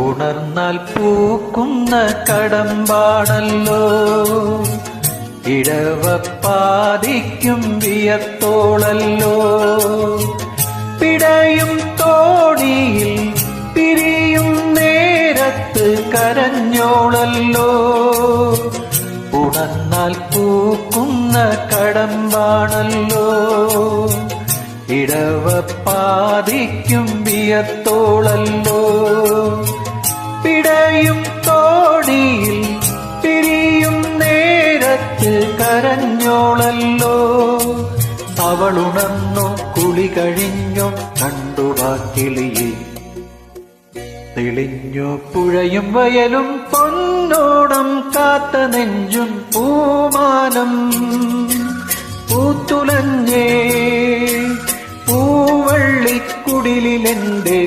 ഉണർന്നാൽ പൂക്കുന്ന കടമ്പാണല്ലോ ഇടവപ്പാതിക്കും വിയത്തോളല്ലോ പിടയും തോണിയിൽ പിരിയും നേരത്ത് കരഞ്ഞോളല്ലോ ഉണർന്നാൽ പൂക്കുന്ന കടമ്പാണല്ലോ ഇടവപ്പാതിക്കും വിയത്തോളല്ലോ പിടയും തോണിയിൽ പിരിയും നേരത്ത് കരഞ്ഞോളല്ലോ അവളുണർന്നു കുളി കഴിഞ്ഞു കണ്ടു വാക്കിളിയെ തെളിഞ്ഞു പുഴയും വയലും പൊന്നോടം കാത്ത നെഞ്ചും പൂമാനം പൂത്തുലഞ്ഞേ പൂവള്ളിക്കുടിലെന്റെ